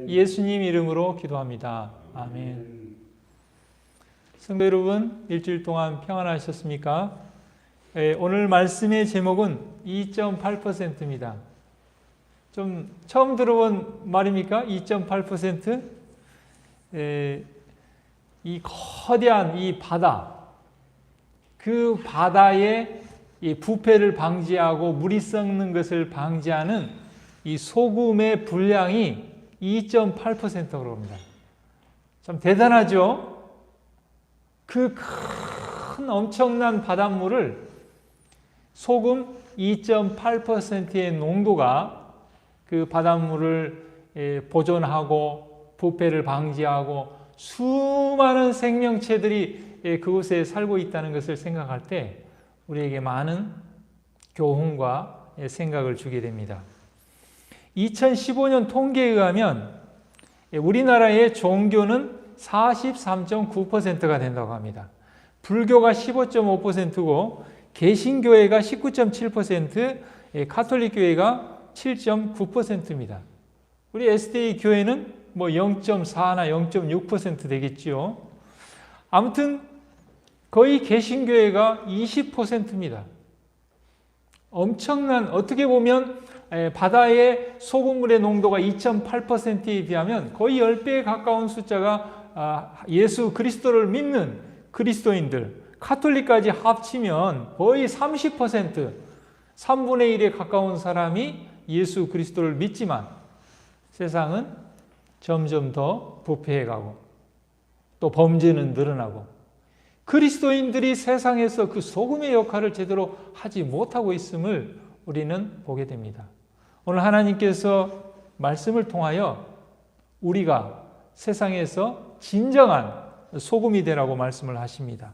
예수님 이름으로 기도합니다. 아멘. 성도 여러분, 일주일 동안 평안하셨습니까? 오늘 말씀의 제목은 2.8%입니다. 좀 처음 들어본 말입니까? 2.8%? 이 거대한 이 바다, 그 바다의 이 부패를 방지하고 물이 썩는 것을 방지하는 이 소금의 분량이 2.8%라고 합니다. 참 대단하죠? 그 큰 엄청난 바닷물을 소금 2.8%의 농도가 그 바닷물을 보존하고 부패를 방지하고 수많은 생명체들이 그곳에 살고 있다는 것을 생각할 때 우리에게 많은 교훈과 생각을 주게 됩니다. 2015년 통계에 의하면 우리나라의 종교는 43.9%가 된다고 합니다. 불교가 15.5%고 개신교회가 19.7%, 가톨릭 교회가 7.9%입니다. 우리 SDA 교회는 뭐 0.4나 0.6% 되겠지요. 아무튼 거의 개신교회가 20%입니다. 엄청난, 어떻게 보면 바다의 소금물의 농도가 2.8%에 비하면 거의 10배에 가까운 숫자가 예수 그리스도를 믿는 그리스도인들, 가톨릭까지 합치면 거의 30%, 3분의 1에 가까운 사람이 예수 그리스도를 믿지만 세상은 점점 더 부패해가고 또 범죄는 늘어나고 그리스도인들이 세상에서 그 소금의 역할을 제대로 하지 못하고 있음을 우리는 보게 됩니다. 오늘 하나님께서 말씀을 통하여 우리가 세상에서 진정한 소금이 되라고 말씀을 하십니다.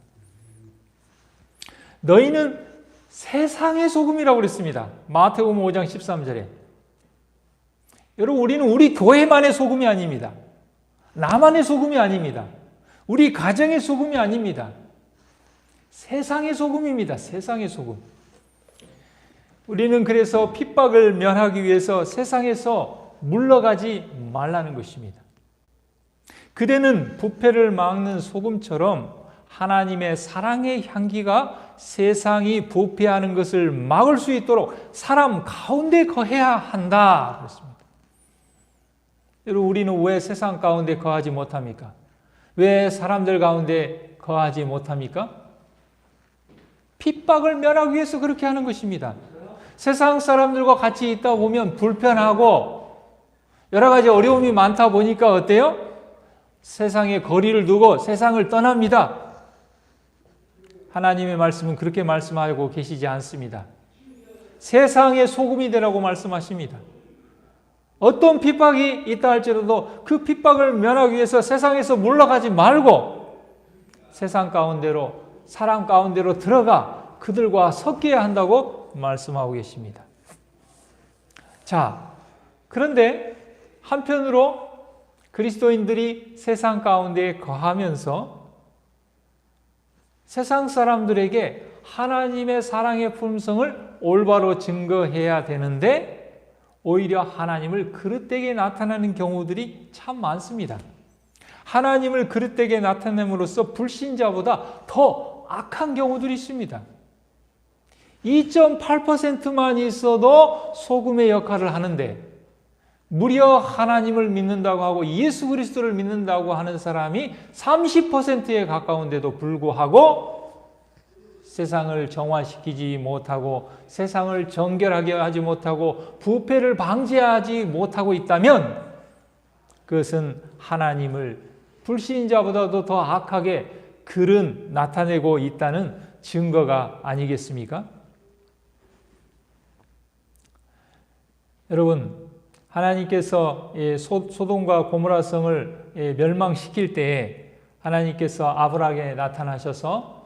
너희는 세상의 소금이라고 그랬습니다. 마태복음 5장 13절에. 여러분, 우리는 우리 교회만의 소금이 아닙니다. 나만의 소금이 아닙니다. 우리 가정의 소금이 아닙니다. 세상의 소금입니다. 세상의 소금. 우리는 그래서 핍박을 면하기 위해서 세상에서 물러가지 말라는 것입니다. 그대는 부패를 막는 소금처럼 하나님의 사랑의 향기가 세상이 부패하는 것을 막을 수 있도록 사람 가운데 거해야 한다. 그렇습니다. 여러분, 우리는 왜 세상 가운데 거하지 못합니까? 왜 사람들 가운데 거하지 못합니까? 핍박을 면하기 위해서 그렇게 하는 것입니다. 세상 사람들과 같이 있다 보면 불편하고 여러 가지 어려움이 많다 보니까 어때요? 세상에 거리를 두고 세상을 떠납니다. 하나님의 말씀은 그렇게 말씀하고 계시지 않습니다. 세상의 소금이 되라고 말씀하십니다. 어떤 핍박이 있다 할지라도 그 핍박을 면하기 위해서 세상에서 물러가지 말고 세상 가운데로, 사람 가운데로 들어가 그들과 섞여야 한다고 말씀하고 계십니다. 자, 그런데 한편으로 그리스도인들이 세상 가운데 거하면서 세상 사람들에게 하나님의 사랑의 품성을 올바로 증거해야 되는데 오히려 하나님을 그릇되게 나타내는 경우들이 참 많습니다. 하나님을 그릇되게 나타냄으로써 불신자보다 더 악한 경우들이 있습니다. 2.8%만 있어도 소금의 역할을 하는데 무려 하나님을 믿는다고 하고 예수 그리스도를 믿는다고 하는 사람이 30%에 가까운데도 불구하고 세상을 정화시키지 못하고 세상을 정결하게 하지 못하고 부패를 방지하지 못하고 있다면 그것은 하나님을 불신자보다도 더 악하게 그른 나타내고 있다는 증거가 아니겠습니까? 여러분, 하나님께서 소돔과 고모라 성을 멸망시킬 때에 하나님께서 아브라함에게 나타나셔서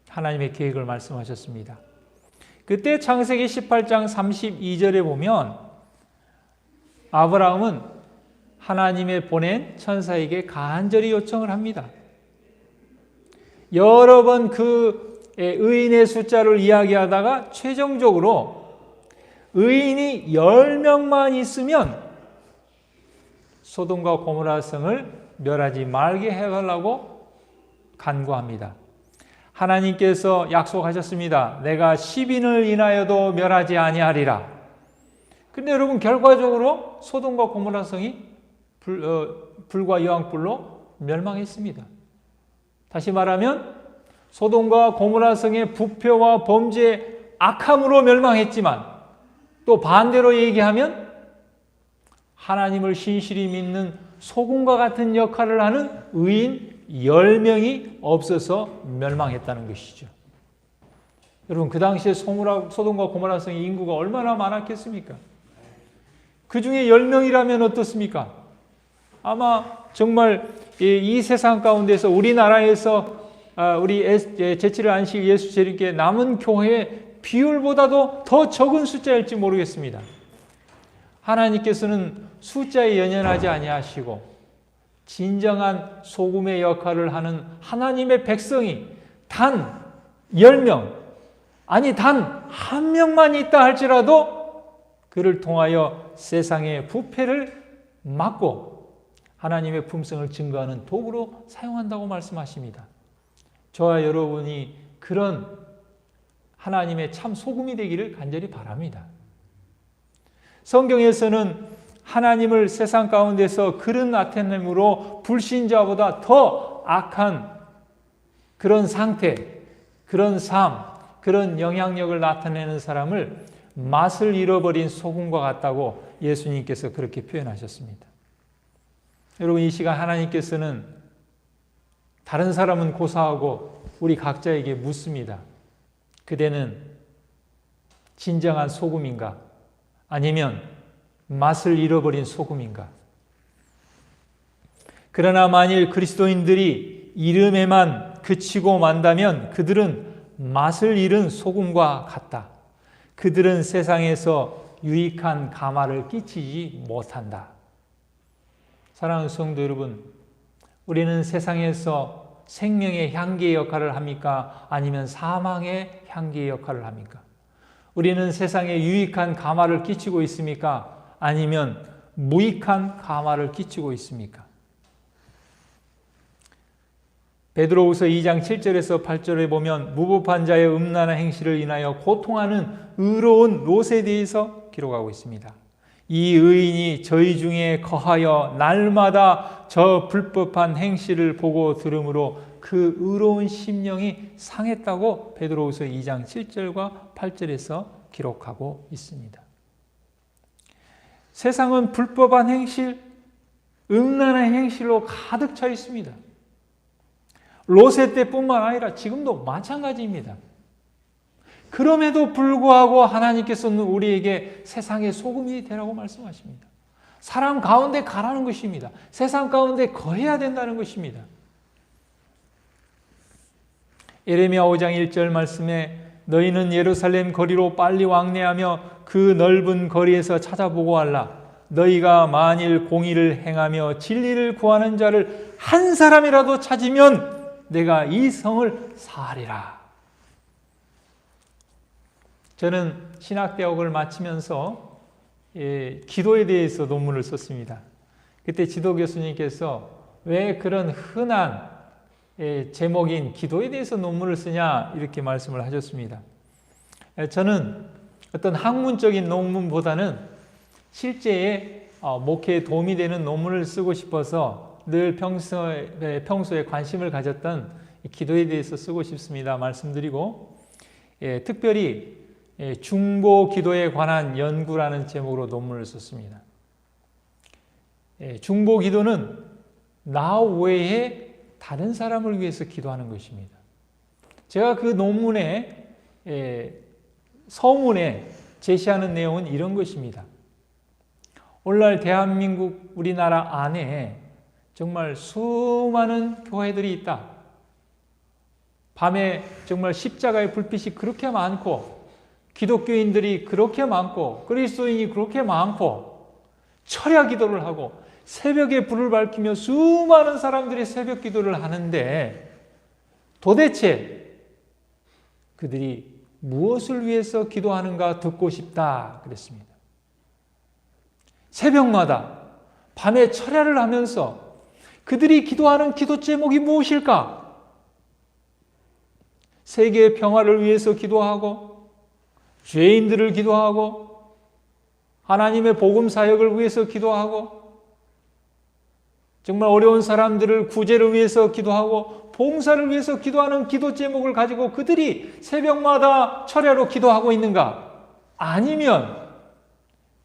하나님의 계획을 말씀하셨습니다. 그때 창세기 18장 32절에 보면 아브라함은 하나님의 보낸 천사에게 간절히 요청을 합니다. 여러 번 그 의인의 숫자를 이야기하다가 최종적으로 의인이 10명만 있으면 소돔과 고모라 성을 멸하지 말게 해달라고 간구합니다. 하나님께서 약속하셨습니다. 내가 10인을 인하여도 멸하지 아니하리라. 근데 여러분 결과적으로 소돔과 고모라 성이 불과 여왕불로 멸망했습니다. 다시 말하면 소돔과 고모라 성의 부패와 범죄 악함으로 멸망했지만 또 반대로 얘기하면 하나님을 신실히 믿는 소금과 같은 역할을 하는 의인 10명이 없어서 멸망했다는 것이죠. 여러분 그 당시에 소돔과 고모라 성의 인구가 얼마나 많았겠습니까? 그 중에 10명이라면 어떻습니까? 아마 정말 이 세상 가운데서 우리나라에서 우리 제7일 안식 예수 재림께 남은 교회의 비율보다도 더 적은 숫자일지 모르겠습니다. 하나님께서는 숫자에 연연하지 아니하시고 진정한 소금의 역할을 하는 하나님의 백성이 단 10명, 아니 단 1명만 있다 할지라도 그를 통하여 세상의 부패를 막고 하나님의 품성을 증거하는 도구로 사용한다고 말씀하십니다. 저와 여러분이 그런 하나님의 참 소금이 되기를 간절히 바랍니다. 성경에서는 하나님을 세상 가운데서 그런 나타냄으로 불신자보다 더 악한 그런 상태, 그런 삶, 그런 영향력을 나타내는 사람을 맛을 잃어버린 소금과 같다고 예수님께서 그렇게 표현하셨습니다. 여러분 이 시간 하나님께서는 다른 사람은 고사하고 우리 각자에게 묻습니다. 그대는 진정한 소금인가? 아니면 맛을 잃어버린 소금인가? 그러나 만일 그리스도인들이 이름에만 그치고 만다면 그들은 맛을 잃은 소금과 같다. 그들은 세상에서 유익한 감화를 끼치지 못한다. 사랑하는 성도 여러분, 우리는 세상에서 생명의 향기의 역할을 합니까? 아니면 사망의 향기의 역할을 합니까? 우리는 세상에 유익한 감화를 끼치고 있습니까? 아니면 무익한 감화를 끼치고 있습니까? 베드로후서 2장 7절에서 8절에 보면 무법한 자의 음란한 행실을 인하여 고통하는 의로운 롯에 대해서 기록하고 있습니다. 이 의인이 저희 중에 거하여 날마다 저 불법한 행실을 보고 들으므로 그 의로운 심령이 상했다고 베드로후서 2장 7절과 8절에서 기록하고 있습니다. 세상은 불법한 행실, 음란한 행실로 가득 차 있습니다. 롯의 때뿐만 아니라 지금도 마찬가지입니다. 그럼에도 불구하고 하나님께서는 우리에게 세상의 소금이 되라고 말씀하십니다. 사람 가운데 가라는 것입니다. 세상 가운데 거해야 된다는 것입니다. 예레미야 5장 1절 말씀에 너희는 예루살렘 거리로 빨리 왕래하며 그 넓은 거리에서 찾아보고 할라. 너희가 만일 공의를 행하며 진리를 구하는 자를 한 사람이라도 찾으면 내가 이 성을 사하리라. 저는 신학대학을 마치면서 기도에 대해서 논문을 썼습니다. 그때 지도 교수님께서 왜 그런 흔한 제목인 기도에 대해서 논문을 쓰냐 이렇게 말씀을 하셨습니다. 저는 어떤 학문적인 논문보다는 실제의 목회에 도움이 되는 논문을 쓰고 싶어서 늘 평소에 관심을 가졌던 기도에 대해서 쓰고 싶습니다. 말씀드리고 특별히 중보 기도에 관한 연구라는 제목으로 논문을 썼습니다. 중보 기도는 나 외에 다른 사람을 위해서 기도하는 것입니다. 제가 그 논문의 서문에 제시하는 내용은 이런 것입니다. 오늘날 대한민국 우리나라 안에 정말 수많은 교회들이 있다. 밤에 정말 십자가의 불빛이 그렇게 많고 기독교인들이 그렇게 많고 그리스도인이 그렇게 많고 철야 기도를 하고 새벽에 불을 밝히며 수많은 사람들이 새벽 기도를 하는데 도대체 그들이 무엇을 위해서 기도하는가 듣고 싶다 그랬습니다. 새벽마다 밤에 철야를 하면서 그들이 기도하는 기도 제목이 무엇일까? 세계의 평화를 위해서 기도하고, 죄인들을 기도하고, 하나님의 복음 사역을 위해서 기도하고, 정말 어려운 사람들을 구제를 위해서 기도하고, 봉사를 위해서 기도하는 기도 제목을 가지고 그들이 새벽마다 철야로 기도하고 있는가? 아니면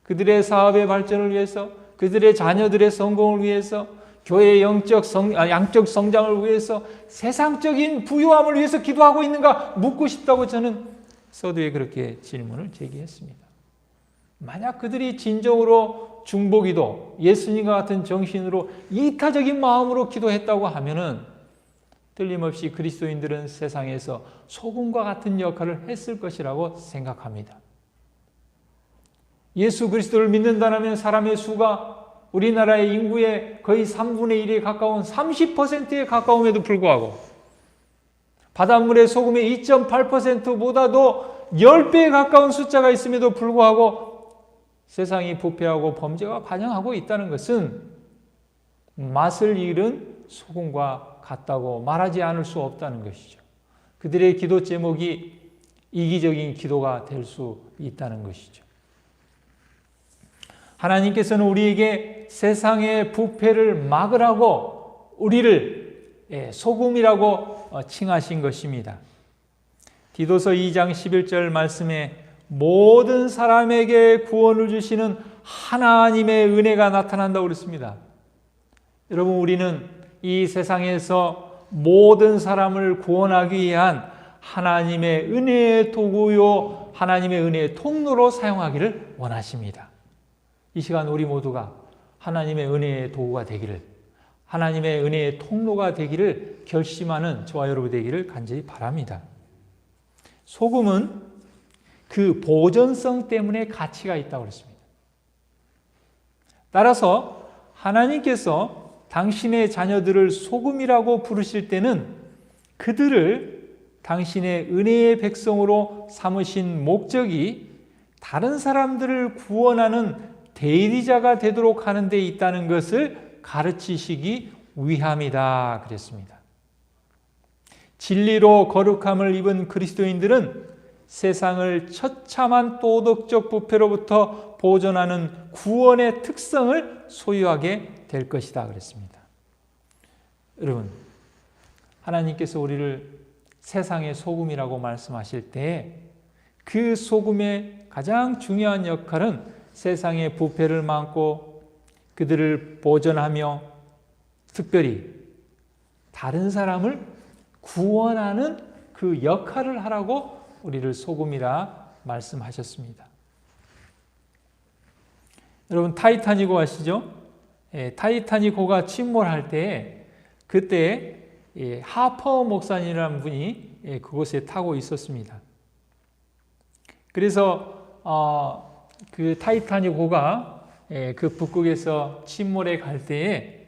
그들의 사업의 발전을 위해서, 그들의 자녀들의 성공을 위해서, 교회의 양적 성장을 위해서, 세상적인 부유함을 위해서 기도하고 있는가 묻고 싶다고 저는 서두에 그렇게 질문을 제기했습니다. 만약 그들이 진정으로 중보기도, 예수님과 같은 정신으로 이타적인 마음으로 기도했다고 하면은 틀림없이 그리스도인들은 세상에서 소금과 같은 역할을 했을 것이라고 생각합니다. 예수 그리스도를 믿는다면 사람의 수가 우리나라의 인구의 거의 3분의 1에 가까운 30%에 가까움에도 불구하고, 바닷물의 소금의 2.8%보다도 10배에 가까운 숫자가 있음에도 불구하고 세상이 부패하고 범죄가 반영하고 있다는 것은 맛을 잃은 소금과 같다고 말하지 않을 수 없다는 것이죠. 그들의 기도 제목이 이기적인 기도가 될 수 있다는 것이죠. 하나님께서는 우리에게 세상의 부패를 막으라고 우리를 소금이라고 칭하신 것입니다. 디도서 2장 11절 말씀에 모든 사람에게 구원을 주시는 하나님의 은혜가 나타난다고 그랬습니다. 여러분, 우리는 이 세상에서 모든 사람을 구원하기 위한 하나님의 은혜의 도구요, 하나님의 은혜의 통로로 사용하기를 원하십니다. 이 시간 우리 모두가 하나님의 은혜의 도구가 되기를, 하나님의 은혜의 통로가 되기를 결심하는 저와 여러분 되기를 간절히 바랍니다. 소금은 그 보존성 때문에 가치가 있다고 그랬습니다. 따라서 하나님께서 당신의 자녀들을 소금이라고 부르실 때는 그들을 당신의 은혜의 백성으로 삼으신 목적이 다른 사람들을 구원하는 대리자가 되도록 하는 데 있다는 것을 가르치시기 위함이다 그랬습니다. 진리로 거룩함을 입은 그리스도인들은 세상을 처참한 도덕적 부패로부터 보존하는 구원의 특성을 소유하게 될 것이다 그랬습니다. 여러분, 하나님께서 우리를 세상의 소금이라고 말씀하실 때 그 소금의 가장 중요한 역할은 세상의 부패를 막고 그들을 보존하며 특별히 다른 사람을 구원하는 그 역할을 하라고 우리를 소금이라 말씀하셨습니다. 여러분, 타이타닉호 아시죠? 타이타닉호가 침몰할 때 그때 하퍼 목사님이라는 분이 그곳에 타고 있었습니다. 그래서 그 타이타닉호가 그 북극에서 침몰해 갈 때에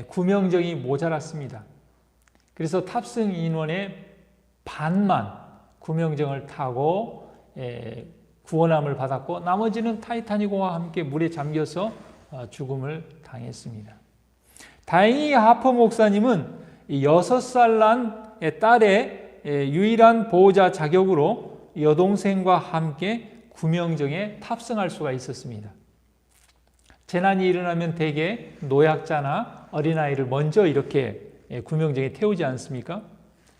구명정이 모자랐습니다. 그래서 탑승 인원의 반만 구명정을 타고 구원함을 받았고 나머지는 타이타닉호와 함께 물에 잠겨서 죽음을 당했습니다. 다행히 하퍼 목사님은 6살 난 딸의 유일한 보호자 자격으로 여동생과 함께 구명정에 탑승할 수가 있었습니다. 재난이 일어나면 대개 노약자나 어린아이를 먼저 이렇게 구명정에 태우지 않습니까?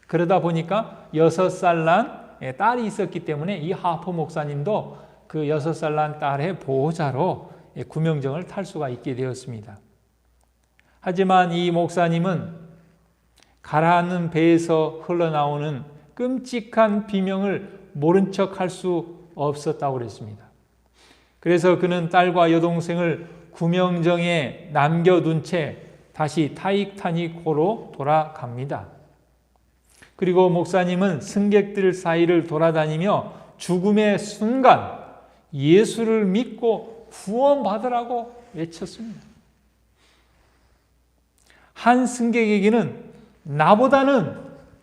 그러다 보니까 6살 난 딸이 있었기 때문에 이 하퍼 목사님도 그 6살 난 딸의 보호자로 구명정을 탈 수가 있게 되었습니다. 하지만 이 목사님은 가라앉는 배에서 흘러나오는 끔찍한 비명을 모른 척 할 수 없었다고 그랬습니다. 그래서 그는 딸과 여동생을 구명정에 남겨둔 채 다시 타이타닉호로 돌아갑니다. 그리고 목사님은 승객들 사이를 돌아다니며 죽음의 순간 예수를 믿고 구원받으라고 외쳤습니다. 한 승객에게는 나보다는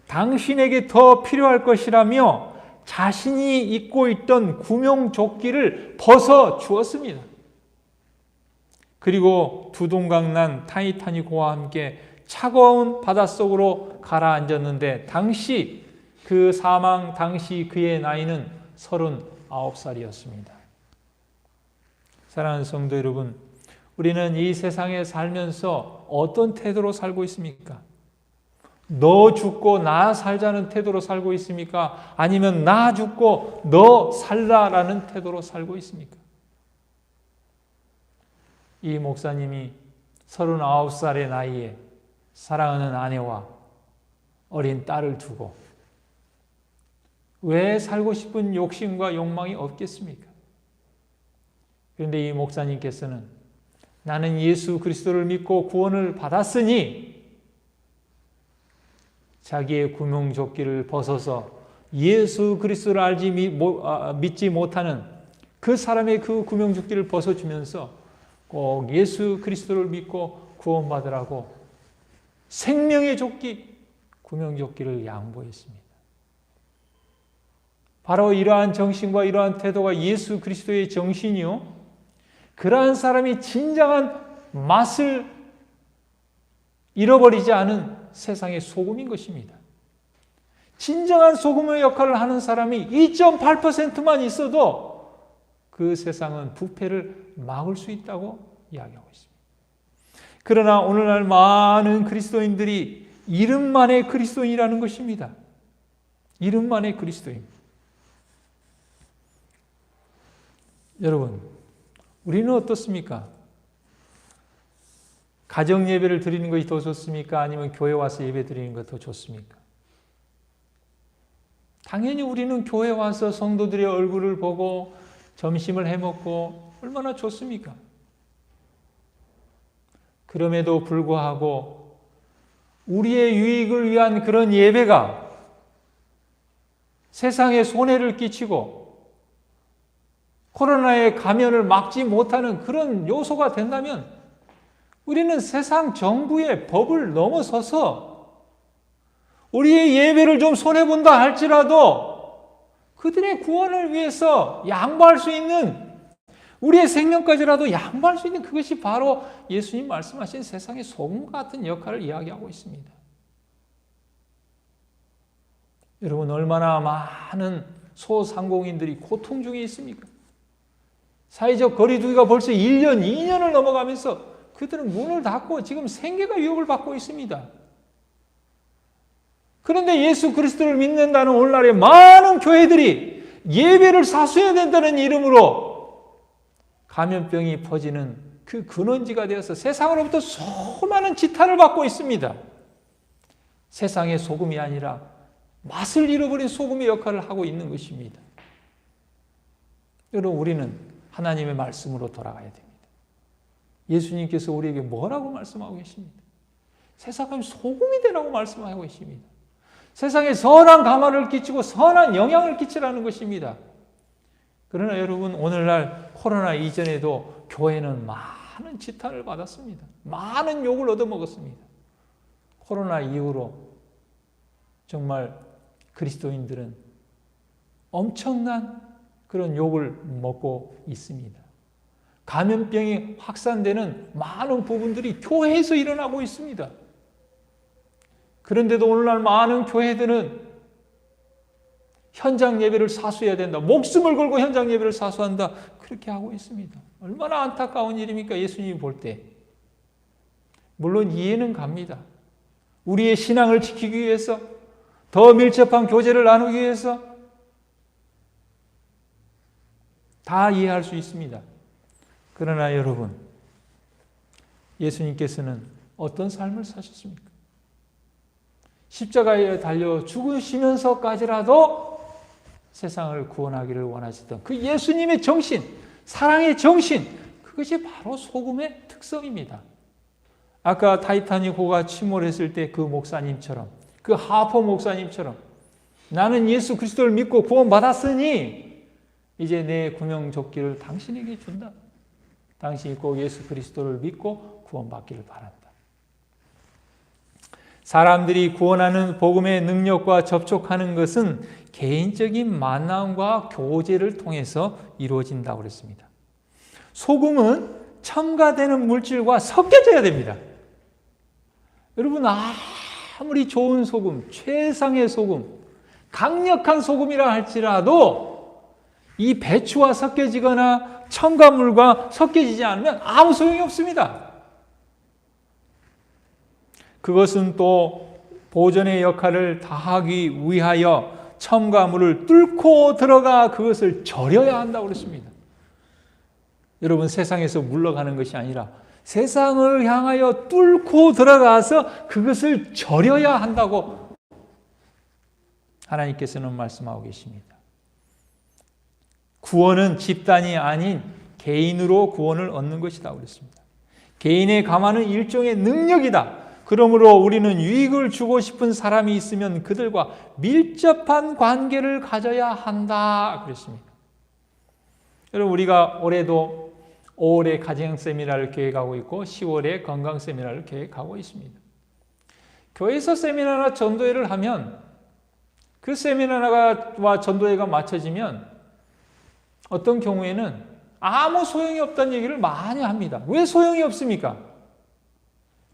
당신에게 더 필요할 것이라며 자신이 입고 있던 구명조끼를 벗어 주었습니다. 그리고 두 동강난 타이타닉호와 함께 차가운 바닷속으로 가라앉았는데 당시 그 사망 당시 그의 나이는 39살이었습니다. 사랑하는 성도 여러분, 우리는 이 세상에 살면서 어떤 태도로 살고 있습니까? 너 죽고 나 살자는 태도로 살고 있습니까? 아니면 나 죽고 너 살라라는 태도로 살고 있습니까? 이 목사님이 39살의 나이에 사랑하는 아내와 어린 딸을 두고 왜 살고 싶은 욕심과 욕망이 없겠습니까? 그런데 이 목사님께서는 나는 예수 그리스도를 믿고 구원을 받았으니 자기의 구명조끼를 벗어서 예수 그리스도를 믿지 못하는 그 사람의 그 구명조끼를 벗어주면서 꼭 예수 그리스도를 믿고 구원받으라고 생명의 조끼, 구명조끼를 양보했습니다. 바로 이러한 정신과 이러한 태도가 예수 그리스도의 정신이요, 그러한 사람이 진정한 맛을 잃어버리지 않은 세상의 소금인 것입니다. 진정한 소금의 역할을 하는 사람이 2.8%만 있어도 그 세상은 부패를 막을 수 있다고 이야기하고 있습니다. 그러나 오늘날 많은 그리스도인들이 이름만의 그리스도인이라는 것입니다. 이름만의 그리스도인. 여러분, 우리는 어떻습니까? 가정 예배를 드리는 것이 더 좋습니까? 아니면 교회 와서 예배 드리는 것이 더 좋습니까? 당연히 우리는 교회 와서 성도들의 얼굴을 보고 점심을 해먹고 얼마나 좋습니까? 그럼에도 불구하고 우리의 유익을 위한 그런 예배가 세상에 손해를 끼치고 코로나의 감염을 막지 못하는 그런 요소가 된다면 우리는 세상 정부의 법을 넘어서서 우리의 예배를 좀 손해본다 할지라도 그들의 구원을 위해서 양보할 수 있는, 우리의 생명까지라도 양보할 수 있는, 그것이 바로 예수님 말씀하신 세상의 소금 같은 역할을 이야기하고 있습니다. 여러분, 얼마나 많은 소상공인들이 고통 중에 있습니까? 사회적 거리두기가 벌써 1년, 2년을 넘어가면서 그들은 문을 닫고 지금 생계가 위협을 받고 있습니다. 그런데 예수 그리스도를 믿는다는 오늘날의 많은 교회들이 예배를 사수해야 된다는 이름으로 감염병이 퍼지는 그 근원지가 되어서 세상으로부터 수많은 지탄을 받고 있습니다. 세상의 소금이 아니라 맛을 잃어버린 소금의 역할을 하고 있는 것입니다. 여러분, 우리는 하나님의 말씀으로 돌아가야 됩니다. 예수님께서 우리에게 뭐라고 말씀하고 계십니까? 세상은 소금이 되라고 말씀하고 계십니다. 세상에 선한 감화를 끼치고 선한 영향을 끼치라는 것입니다. 그러나 여러분, 오늘날 코로나 이전에도 교회는 많은 지탄을 받았습니다. 많은 욕을 얻어먹었습니다. 코로나 이후로 정말 그리스도인들은 엄청난 그런 욕을 먹고 있습니다. 감염병이 확산되는 많은 부분들이 교회에서 일어나고 있습니다. 그런데도 오늘날 많은 교회들은 현장 예배를 사수해야 된다, 목숨을 걸고 현장 예배를 사수한다, 그렇게 하고 있습니다. 얼마나 안타까운 일입니까? 예수님이 볼 때. 물론 이해는 갑니다. 우리의 신앙을 지키기 위해서, 더 밀접한 교제를 나누기 위해서 다 이해할 수 있습니다. 그러나 여러분, 예수님께서는 어떤 삶을 사셨습니까? 십자가에 달려 죽으시면서까지라도 세상을 구원하기를 원하시던 그 예수님의 정신, 사랑의 정신, 그것이 바로 소금의 특성입니다. 아까 타이타닉호가 침몰했을 때 그 목사님처럼, 그 하퍼 목사님처럼 나는 예수 그리스도를 믿고 구원받았으니 이제 내 구명조끼를 당신에게 준다. 당신이 꼭 예수 그리스도를 믿고 구원받기를 바란다. 사람들이 구원하는 복음의 능력과 접촉하는 것은 개인적인 만남과 교제를 통해서 이루어진다고 그랬습니다. 소금은 첨가되는 물질과 섞여져야 됩니다. 여러분, 아무리 좋은 소금, 최상의 소금, 강력한 소금이라 할지라도 이 배추와 섞여지거나 첨가물과 섞여지지 않으면 아무 소용이 없습니다. 그것은 또 보존의 역할을 다하기 위하여 첨가물을 뚫고 들어가 그것을 절여야 한다고 그랬습니다. 여러분, 세상에서 물러가는 것이 아니라 세상을 향하여 뚫고 들어가서 그것을 절여야 한다고 하나님께서는 말씀하고 계십니다. 구원은 집단이 아닌 개인으로 구원을 얻는 것이다 그랬습니다. 개인의 감화는 일종의 능력이다. 그러므로 우리는 유익을 주고 싶은 사람이 있으면 그들과 밀접한 관계를 가져야 한다 그랬습니다. 여러분, 우리가 올해도 5월에 가정 세미나를 계획하고 있고 10월에 건강 세미나를 계획하고 있습니다. 교회에서 세미나나 전도회를 하면 그 세미나와 전도회가 맞춰지면 어떤 경우에는 아무 소용이 없다는 얘기를 많이 합니다. 왜 소용이 없습니까?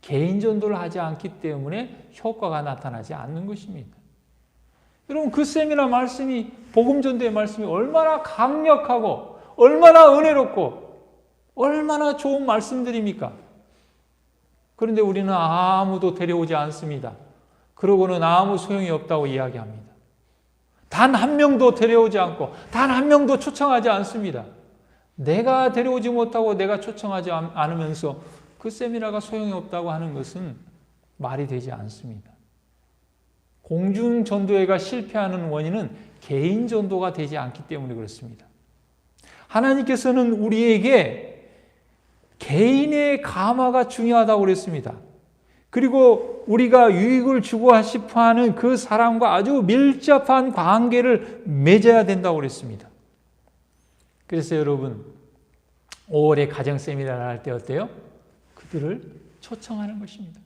개인 전도를 하지 않기 때문에 효과가 나타나지 않는 것입니다. 여러분, 그 세미나 말씀이, 복음 전도의 말씀이 얼마나 강력하고 얼마나 은혜롭고 얼마나 좋은 말씀들입니까? 그런데 우리는 아무도 데려오지 않습니다. 그러고는 아무 소용이 없다고 이야기합니다. 단 한 명도 데려오지 않고 단 한 명도 초청하지 않습니다. 내가 데려오지 못하고 내가 초청하지 않으면서 그 세미나가 소용이 없다고 하는 것은 말이 되지 않습니다. 공중 전도회가 실패하는 원인은 개인 전도가 되지 않기 때문에 그렇습니다. 하나님께서는 우리에게 개인의 감화가 중요하다고 그랬습니다. 그리고 우리가 유익을 주고 싶어 하는 그 사람과 아주 밀접한 관계를 맺어야 된다고 그랬습니다. 그래서 여러분, 5월에 가정 세미나를 할 때 어때요? 그들을 초청하는 것입니다.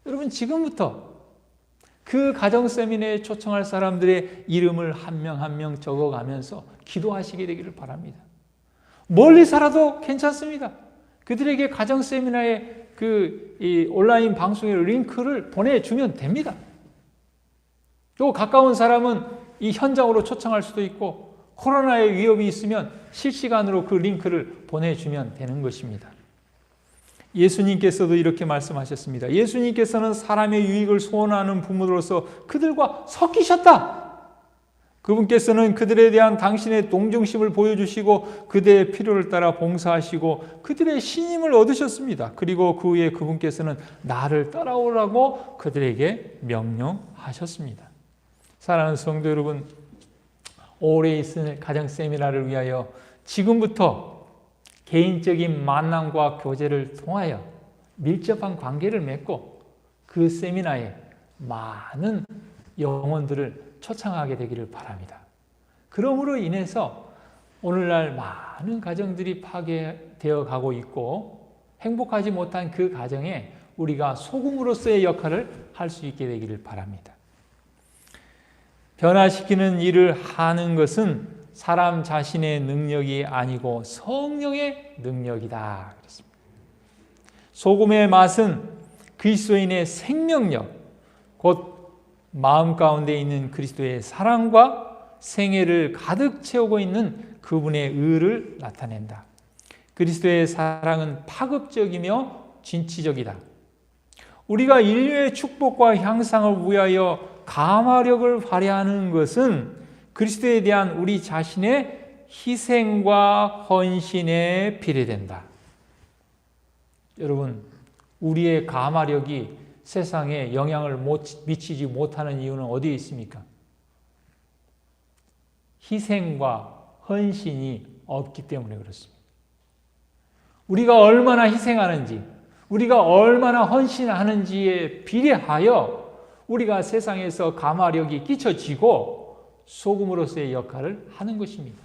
여러분, 지금부터 그 가정 세미나에 초청할 사람들의 이름을 한 명 한 명 적어가면서 기도하시게 되기를 바랍니다. 멀리 살아도 괜찮습니다. 그들에게 가정 세미나의 이 온라인 방송의 링크를 보내주면 됩니다. 또 가까운 사람은 이 현장으로 초청할 수도 있고 코로나의 위협이 있으면 실시간으로 그 링크를 보내주면 되는 것입니다. 예수님께서도 이렇게 말씀하셨습니다. 예수님께서는 사람의 유익을 소원하는 부모로서 그들과 섞이셨다. 그분께서는 그들에 대한 당신의 동정심을 보여주시고 그들의 필요를 따라 봉사하시고 그들의 신임을 얻으셨습니다. 그리고 그 후에 그분께서는 나를 따라오라고 그들에게 명령하셨습니다. 사랑하는 성도 여러분, 올해 있을 가정 세미나를 위하여 지금부터 개인적인 만남과 교제를 통하여 밀접한 관계를 맺고 그 세미나에 많은 영혼들을 초청하게 되기를 바랍니다. 그러므로 인해서 오늘날 많은 가정들이 파괴되어 가고 있고 행복하지 못한 그 가정에 우리가 소금으로서의 역할을 할 수 있게 되기를 바랍니다. 변화시키는 일을 하는 것은 사람 자신의 능력이 아니고 성령의 능력이다. 그렇습니다. 소금의 맛은 그리스도인의 생명력, 곧 마음 가운데 있는 그리스도의 사랑과 생애를 가득 채우고 있는 그분의 의를 나타낸다. 그리스도의 사랑은 파급적이며 진취적이다. 우리가 인류의 축복과 향상을 위하여 감화력을 발휘하는 것은 그리스도에 대한 우리 자신의 희생과 헌신에 비례된다. 여러분, 우리의 감화력이 세상에 영향을 미치지 못하는 이유는 어디에 있습니까? 희생과 헌신이 없기 때문에 그렇습니다. 우리가 얼마나 희생하는지, 우리가 얼마나 헌신하는지에 비례하여 우리가 세상에서 감화력이 끼쳐지고 소금으로서의 역할을 하는 것입니다.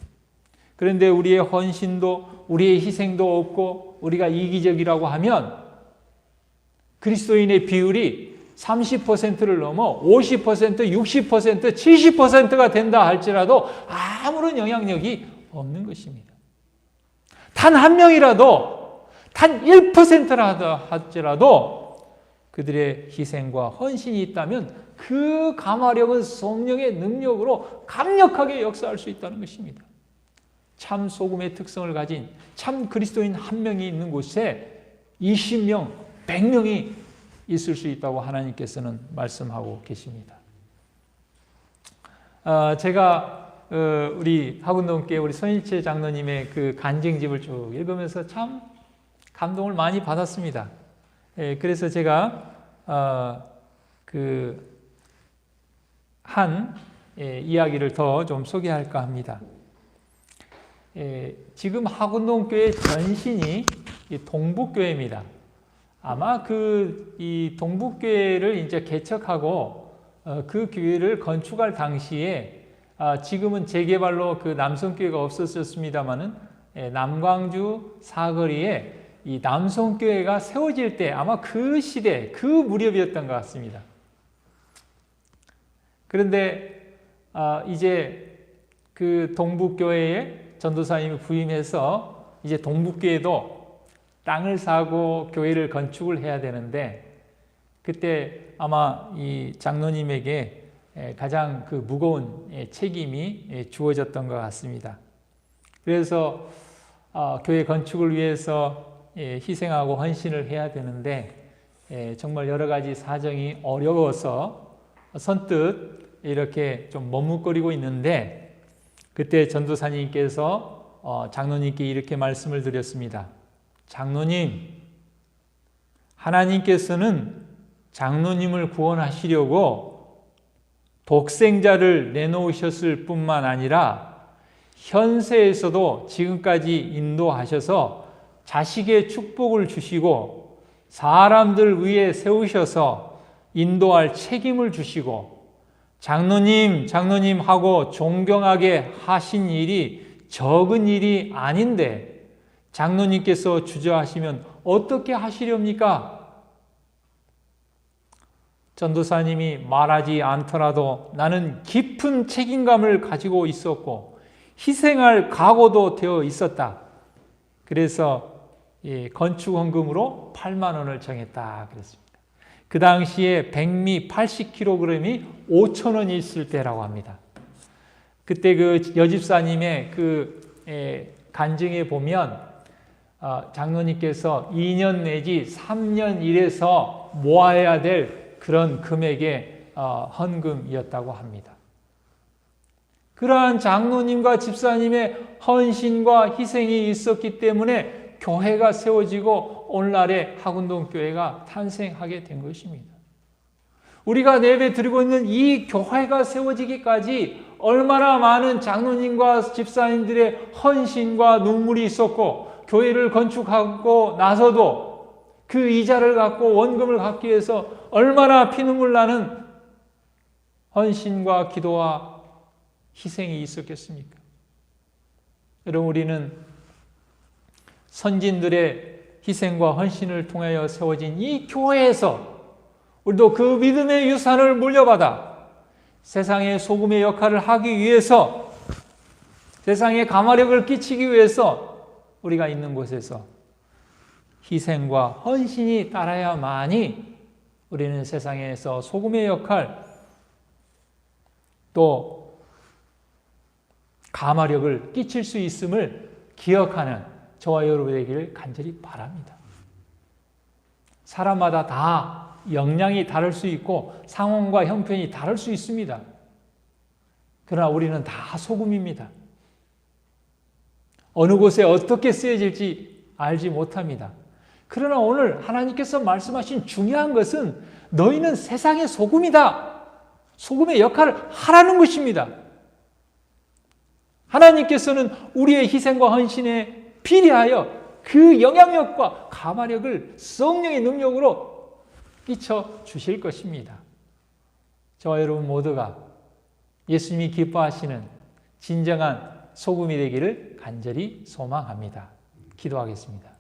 그런데 우리의 헌신도 우리의 희생도 없고 우리가 이기적이라고 하면 그리스도인의 비율이 30%를 넘어 50%, 60%, 70%가 된다 할지라도 아무런 영향력이 없는 것입니다. 단 한 명이라도 단 1%라 할지라도 그들의 희생과 헌신이 있다면 그 감화력은 성령의 능력으로 강력하게 역사할 수 있다는 것입니다. 참 소금의 특성을 가진 참 그리스도인 한 명이 있는 곳에 20명, 100명이 있을 수 있다고 하나님께서는 말씀하고 계십니다. 제가 우리 하군동교회 우리 손일채 장로님의 그 간증집을 쭉 읽으면서 참 감동을 많이 받았습니다. 그래서 제가 한 이야기를 더 좀 소개할까 합니다. 지금 하군동교회 전신이 동북교회입니다. 아마 이 동북교회를 이제 개척하고 그 교회를 건축할 당시에 지금은 재개발로 그 남성교회가 없었습니다만은 남광주 사거리에 이 남성교회가 세워질 때 아마 그 시대, 그 무렵이었던 것 같습니다. 그런데 이제 그 동북교회에 전도사님이 부임해서 이제 동북교회도 땅을 사고 교회를 건축을 해야 되는데 그때 아마 이 장로님에게 가장 그 무거운 책임이 주어졌던 것 같습니다. 그래서 교회 건축을 위해서 희생하고 헌신을 해야 되는데 정말 여러 가지 사정이 어려워서 선뜻 이렇게 좀 머뭇거리고 있는데 그때 전도사님께서 장로님께 이렇게 말씀을 드렸습니다. 장로님, 하나님께서는 장로님을 구원하시려고 독생자를 내놓으셨을 뿐만 아니라 현세에서도 지금까지 인도하셔서 자식의 축복을 주시고 사람들 위에 세우셔서 인도할 책임을 주시고 장로님 하고 존경하게 하신 일이 적은 일이 아닌데 장로님께서 주저하시면 어떻게 하시렵니까? 전도사님이 말하지 않더라도 나는 깊은 책임감을 가지고 있었고 희생할 각오도 되어 있었다. 그래서 건축헌금으로 8만 원을 정했다 그랬습니다. 그 당시에 백미 80kg이 5천 원이 있을 때라고 합니다. 그때 그 여집사님의 그 간증에 보면 장로님께서 2년 내지 3년 일해서 모아야 될 그런 금액의 헌금이었다고 합니다. 그러한 장로님과 집사님의 헌신과 희생이 있었기 때문에 교회가 세워지고 오늘날의 하군동교회가 탄생하게 된 것입니다. 우리가 예배 드리고 있는 이 교회가 세워지기까지 얼마나 많은 장로님과 집사님들의 헌신과 눈물이 있었고 교회를 건축하고 나서도 그 이자를 갖고 원금을 갖기 위해서 얼마나 피눈물 나는 헌신과 기도와 희생이 있었겠습니까? 여러분, 우리는 선진들의 희생과 헌신을 통하여 세워진 이 교회에서 우리도 그 믿음의 유산을 물려받아 세상의 소금의 역할을 하기 위해서 세상에 감화력을 끼치기 위해서 우리가 있는 곳에서 희생과 헌신이 따라야만이 우리는 세상에서 소금의 역할 또 감화력을 끼칠 수 있음을 기억하는 저와 여러분이 되기를 간절히 바랍니다. 사람마다 다 역량이 다를 수 있고 상황과 형편이 다를 수 있습니다. 그러나 우리는 다 소금입니다. 어느 곳에 어떻게 쓰여질지 알지 못합니다. 그러나 오늘 하나님께서 말씀하신 중요한 것은 너희는 세상의 소금이다. 소금의 역할을 하라는 것입니다. 하나님께서는 우리의 희생과 헌신에 비례하여 그 영향력과 감화력을 성령의 능력으로 끼쳐 주실 것입니다. 저와 여러분 모두가 예수님이 기뻐하시는 진정한 소금이 되기를 간절히 소망합니다. 기도하겠습니다.